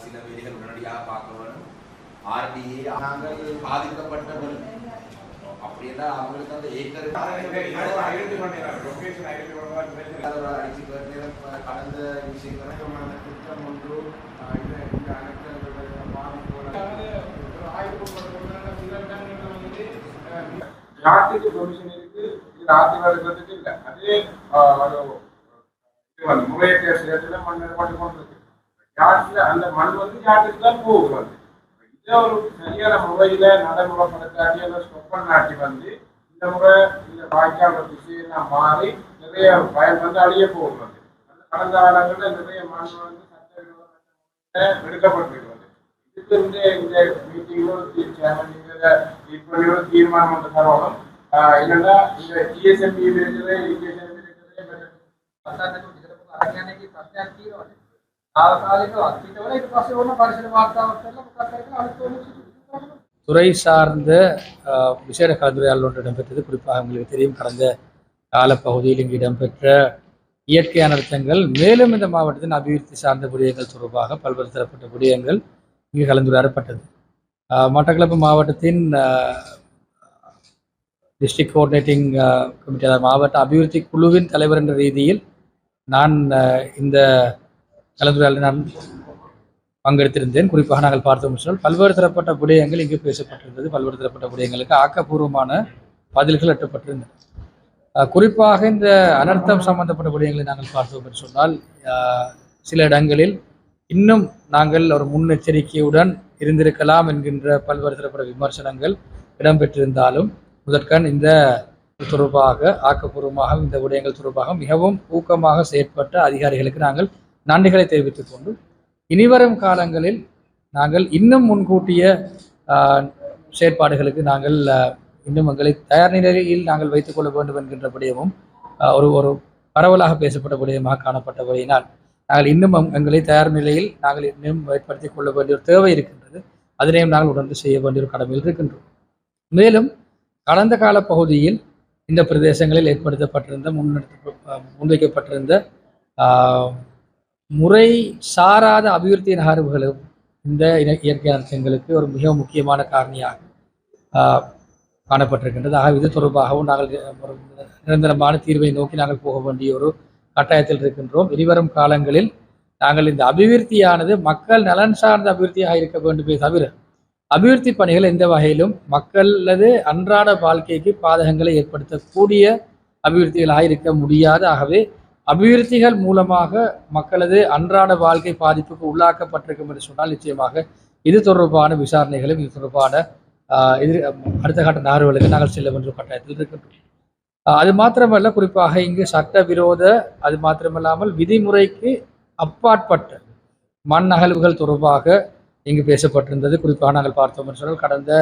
சில வேலைகள் உடனடியாக பார்க்க வேணும். ஆர்டிஏ நாங்கள் பாதிக்கப்பட்டவர்கள் அப்படின்னா அவங்களுக்கு அந்த ஏக்கர் கடந்த விஷயங்கள் திட்டம் ஒன்று யாருக்கு சொல்யூஷன் இருக்கு, இது ஆட்சியாளர்களுக்கு இல்லை. அதே முறையற்ற இடத்துல மண் கொண்டு கொண்டிருக்கு. யாருக்கு அந்த மண் யாருக்கு தான் போகுது. இதே ஒரு சரியான முறையில நடைமுறைப்படுத்தாட்டி அந்த ஸ்டொப்பல் நாட்டி இந்த முறை இந்த வாய்க்கால் திசையெல்லாம் மாறி நிறைய பயன் அழிய போகுது. கடந்த காலங்களில் நிறைய மண் சட்ட எடுக்கப்பட்டிருக்கிறது. இதுக்கு இந்த மீட்டிங்கோட தீர்மானம் ஒன்று தரணும். என்னன்னா இந்த ஜிஎஸ்எம்பி இருக்குது, துறை சார்ந்த விசேட கலந்துரையாடல் ஒன்று இடம்பெற்றது. குறிப்பாக உங்களுக்கு தெரியும், கடந்த காலப்பகுதியில் இங்கு இடம்பெற்ற இயற்கை அனர்த்தங்கள் மேலும் இந்த மாவட்டத்தின் அபிவிருத்தி சார்ந்த விடயங்கள் தொடர்பாக பல்வேறு தரப்பட்ட விடயங்கள் இங்கு கலந்துரையாடப்பட்டது. மட்டக்களப்பு மாவட்டத்தின் டிஸ்ட்ரிக்ட் கோஆர்டினேட்டிங் கமிட்டி, அதாவது மாவட்ட அபிவிருத்தி குழுவின் தலைவர் என்ற ரீதியில் நான் இந்த கலந்துரையாடலில் நான் பங்கெடுத்திருந்தேன். குறிப்பாக நாங்கள் பார்த்தோம் சொன்னால் பல்வேறு தரப்பட்ட விடயங்கள் இங்கு பேசப்பட்டிருந்தது. பல்வேறு தரப்பட்ட விடயங்களுக்கு ஆக்கப்பூர்வமான பதில்கள் எட்டப்பட்டிருந்தன. குறிப்பாக இந்த அனர்த்தம் சம்பந்தப்பட்ட விடயங்களை நாங்கள் பார்த்தோம் என்று சொன்னால் சில இடங்களில் இன்னும் நாங்கள் ஒரு முன்னெச்சரிக்கையுடன் இருந்திருக்கலாம் என்கின்ற பல்வேறு தரப்பட்ட விமர்சனங்கள் இடம்பெற்றிருந்தாலும் முதற்கண் இந்த தொடர்பாக ஆக்கப்பூர்வமாக இந்த விடயங்கள் தொடர்பாக மிகவும் ஊக்கமாக செயற்பட்ட அதிகாரிகளுக்கு நாங்கள் நன்றிகளை தெரிவித்துக் கொண்டு இனிவரும் காலங்களில் நாங்கள் இன்னும் முன்கூட்டிய செயற்பாடுகளுக்கு நாங்கள் இன்னும் எங்களை தயார் நிலையில் நாங்கள் வைத்துக் கொள்ள வேண்டும் என்கின்ற விடயமும் ஒரு பரவலாக பேசப்பட்ட விடயமாக காணப்பட்டபடியினால் நாங்கள் இன்னும் எங்களை தயார் நிலையில் நாங்கள் இன்னும் ஏற்படுத்திக் கொள்ள வேண்டிய ஒரு தேவை இருக்கின்றது. அதனையும் நாங்கள் உணர்ந்து செய்ய வேண்டிய ஒரு கடமையில் இருக்கின்றோம். மேலும் கடந்த கால பகுதியில் இந்த பிரதேசங்களில் ஏற்படுத்தப்பட்டிருந்த முன்வைக்கப்பட்டிருந்த முறை சாராத அபிவிருத்தி நகர்வுகளும் இந்த இயற்கை அனர்த்தங்களுக்கு ஒரு மிக முக்கியமான காரணியாக காணப்பட்டிருக்கின்றது. ஆக இது தொடர்பாகவும் நாங்கள் ஒரு நிரந்தரமான தீர்வை நோக்கி நாங்கள் போக வேண்டிய ஒரு கட்டாயத்தில் இருக்கின்றோம். இனிவரும் காலங்களில் நாங்கள் இந்த அபிவிருத்தியானது மக்கள் நலன் சார்ந்த அபிவிருத்தியாக இருக்க வேண்டுமே தவிர அபிவிருத்தி பணிகள் எந்த வகையிலும் மக்களது அன்றாட வாழ்க்கைக்கு பாதகங்களை ஏற்படுத்தக்கூடிய அபிவிருத்திகளாக இருக்க முடியாது. ஆகவே அபிவிருத்திகள் மூலமாக மக்களது அன்றாட வாழ்க்கை பாதிப்புக்கு உள்ளாக்கப்பட்டிருக்கும் என்று சொன்னால் நிச்சயமாக இது தொடர்பான விசாரணைகளும் இது தொடர்பான அடுத்த கட்ட நகர்வுகளுக்கு நாங்கள் செல்ல வேண்டிய கட்டாயத்தில் இருக்கின்றோம். அது மாத்திரமல்ல, குறிப்பாக இங்கு சட்டவிரோத அது மாத்திரமல்லாமல் விதிமுறைக்கு அப்பாற்பட்ட மண் அகழ்வுகள் தொடர்பாக இங்கு பேசப்பட்டிருந்தது. குறிப்பாக நாங்கள் பார்த்தோம் என்று சொன்னால் கடந்த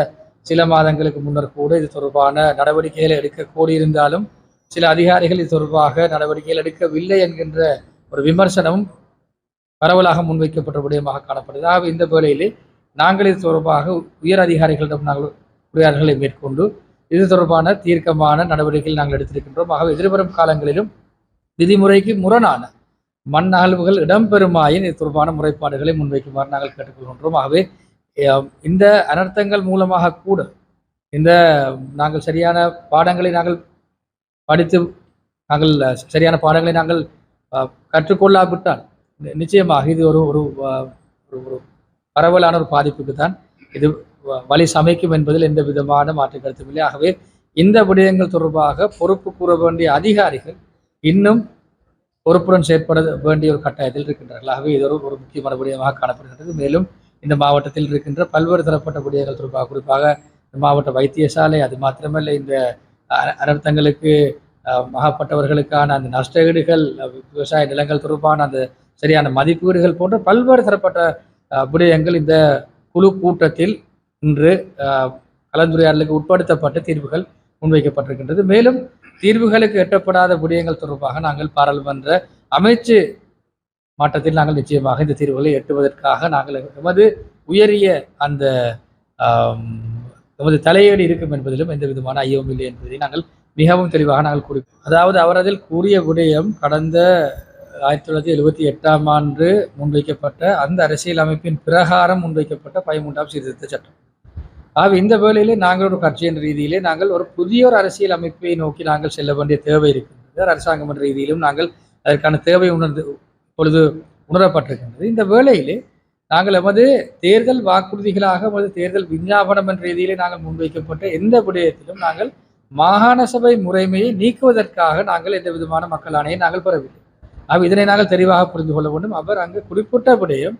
சில மாதங்களுக்கு முன்னர் கூட இது தொடர்பான நடவடிக்கைகளை எடுக்க கோரியிருந்தாலும் சில அதிகாரிகள் இது தொடர்பாக நடவடிக்கைகள் எடுக்கவில்லை என்கின்ற ஒரு விமர்சனமும் பரவலாக முன்வைக்கப்பட்ட விடயமாக காணப்படுகிறது. ஆகவே இந்த வேளையிலே நாங்கள் இது தொடர்பாக உயர் அதிகாரிகளிடம் நாங்கள் உரையாடல்களை மேற்கொண்டு இது தொடர்பான தீர்க்கமான நடவடிக்கைகள் நாங்கள் எடுத்திருக்கின்றோம். ஆகவே எதிர்வரும் காலங்களிலும் விதிமுறைக்கு முரணான மண் அகழ்வுகள் இடம்பெறுமாயின் இது தொடர்பான முறைப்பாடுகளை முன்வைக்குமாறு நாங்கள் கேட்டுக்கொள்கின்றோம். ஆகவே இந்த அனர்த்தங்கள் மூலமாக கூட இந்த நாங்கள் சரியான பாடங்களை நாங்கள் படித்து நாங்கள் சரியான பாடங்களை நாங்கள் கற்றுக்கொள்ளாவிட்டால் நிச்சயமாக இது ஒரு ஒரு பரவலான ஒரு பாதிப்புக்கு தான் இது வழி சமைக்கும் என்பதில் எந்த விதமான மாற்று கருத்தும் இல்லை. ஆகவே இந்த விடயங்கள் தொடர்பாக பொறுப்பு கூற வேண்டிய அதிகாரிகள் இன்னும் பொறுப்புடன் செயற்பட வேண்டிய ஒரு கட்டாயத்தில் இருக்கின்றார்கள். ஆகவே இது ஒரு முக்கியமான விடயமாக காணப்படுகின்றது. மேலும் இந்த மாவட்டத்தில் இருக்கின்ற பல்வேறு தரப்பட்ட விடயங்கள் தொடர்பாக குறிப்பாக இந்த மாவட்ட வைத்தியசாலை அது மாத்திரமல்ல இந்த அனர்த்தங்களுக்கு ஆகப்பட்டவர்களுக்கான அந்த நஷ்டஈடுகள் விவசாய நிலங்கள் தொடர்பான அந்த சரியான மதிப்பீடுகள் போன்ற பல்வேறு தரப்பட்ட விடயங்கள் இந்த குழு கூட்டத்தில் இன்று கலந்துரையாடலுக்கு உட்படுத்தப்பட்ட தீர்வுகள் முன்வைக்கப்பட்டிருக்கின்றது. மேலும் தீர்வுகளுக்கு எட்டப்படாத விடயங்கள் தொடர்பாக நாங்கள் பாராளுமன்ற அமைச்சு மாற்றத்தில் நாங்கள் நிச்சயமாக இந்த தீர்வுகளை எட்டுவதற்காக நாங்கள் எமது உயரிய அந்த நமது தலையீடு இருக்கும் என்பதிலும் எந்த விதமான ஐயமும் இல்லை என்பதை நாங்கள் மிகவும் தெளிவாக நாங்கள் குறிப்போம். அதாவது அவர் அதில் கூறிய விடயம் கடந்த 1978ஆம் ஆண்டு முன்வைக்கப்பட்ட அந்த அரசியல் அமைப்பின் பிரகாரம் முன்வைக்கப்பட்ட 13ஆம் சீர்திருத்த சட்டம். இந்த வேளையிலே நாங்கள் ஒரு கட்சியின் ரீதியிலே நாங்கள் ஒரு புதிய ஒரு அரசியல் அமைப்பை நோக்கி நாங்கள் செல்ல வேண்டிய தேவை இருக்கின்றது. அரசாங்கம் என்ற ரீதியிலும் நாங்கள் அதற்கான தேவை இப்பொழுது உணரப்பட்டிருக்கின்றது. இந்த வேளையிலே நாங்கள் எமது தேர்தல் வாக்குறுதிகளாக எமது தேர்தல் விஞ்ஞாபனம் என்ற ரீதியிலே நாங்கள் முன்வைக்கப்பட்ட எந்த விடயத்திலும் நாங்கள் மாகாண சபை முறைமையை நீக்குவதற்காக நாங்கள் எந்த விதமான மக்கள் ஆணையை நாங்கள் பெறவில்லை. இதனை நாங்கள் தெளிவாக புரிந்து கொள்ள வேண்டும். அவர் அங்கு குறிப்பிட்ட விடயம்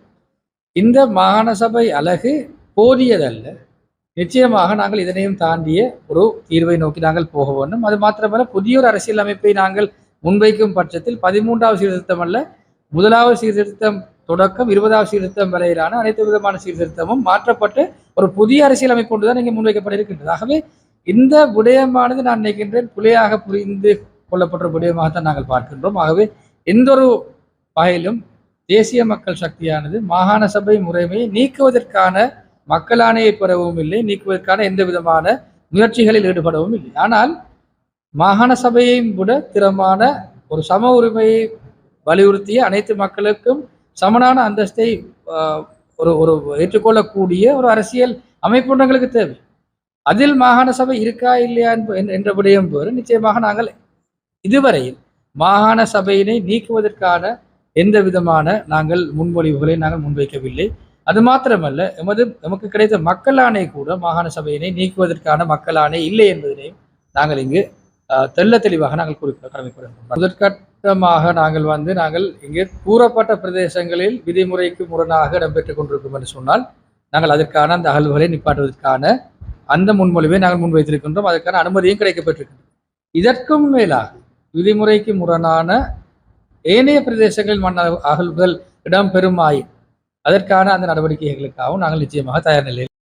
இந்த மாகாண சபை அலகு போதியதல்ல, நிச்சயமாக நாங்கள் இதனையும் தாண்டிய ஒரு தீர்வை நோக்கி நாங்கள் போக வேண்டும். அது மாத்திரமல்ல, புதிய ஒரு அரசியல் அமைப்பை நாங்கள் முன்வைக்கும் பட்சத்தில் 13ஆவது சீர்திருத்தம் அல்ல, முதலாவது சீர்திருத்தம் தொடக்கம் 20ஆவது சீர்திருத்தம் வரையிலான அனைத்து விதமான சீர்திருத்தமும் மாற்றப்பட்டு ஒரு புதிய அரசியல் அமைப்பு ஒன்றுதான் இங்கே முன்வைக்கப்பட இருக்கின்றது. ஆகவே இந்த விடயமானது நான் நினைக்கின்றேன் புலியாக புரிந்து கொள்ளப்பட்ட விடயமாகத்தான் நாங்கள் பார்க்கின்றோம். ஆகவே எந்த ஒரு வகையிலும் தேசிய மக்கள் சக்தியானது மாகாண சபை முறைமையை நீக்குவதற்கான மக்கள் ஆணையை பெறவும் இல்லை, நீக்குவதற்கான எந்த விதமான முயற்சிகளில் ஈடுபடவும் இல்லை. ஆனால் மாகாண சபையையும் விட திறமான ஒரு சம உரிமையை வலியுறுத்திய அனைத்து மக்களுக்கும் சமனான அந்தஸ்தை ஒரு ஏற்றுக்கொள்ளக்கூடிய ஒரு அரசியல் அமைப்பு எங்களுக்கு தேவை. அதில் மாகாண சபை இருக்கா இல்லையா என்ற விடயம் பேறு. நிச்சயமாக நாங்கள் இதுவரையில் மாகாண சபையினை நீக்குவதற்கான எந்த விதமான நாங்கள் முன்மொழிவுகளை நாங்கள் முன்வைக்கவில்லை. அது மாத்திரமல்ல, நமக்கு கிடைத்த மக்கள் ஆணை கூட மாகாண சபையினை நீக்குவதற்கான மக்கள் ஆணை இல்லை என்பதனையும் நாங்கள் இங்கு தெள்ள தெளிவாக நாங்கள் குறிப்பிட கடமைப்படுகின்றோம். முதற்கட்டமாக நாங்கள் இங்கே கூறப்பட்ட பிரதேசங்களில் விதிமுறைக்கு முரணாக இடம்பெற்றுக் கொண்டிருக்கும் என்று சொன்னால் நாங்கள் அதற்கான அந்த அகழ்வுகளை நிப்பாட்டுவதற்கான அந்த முன்மொழிவை நாங்கள் முன்வைத்திருக்கின்றோம். அதற்கான அனுமதியும் கிடைக்கப்பட்டிருக்கின்றது. இதற்கும் மேலாக விதிமுறைக்கு முரணான ஏனைய பிரதேசங்களில் மண் அகழ்வுகள் இடம்பெறுமாயின் அதற்கான அந்த நடவடிக்கைகளுக்காகவும் நாங்கள் நிச்சயமாக தயார் நிலையில்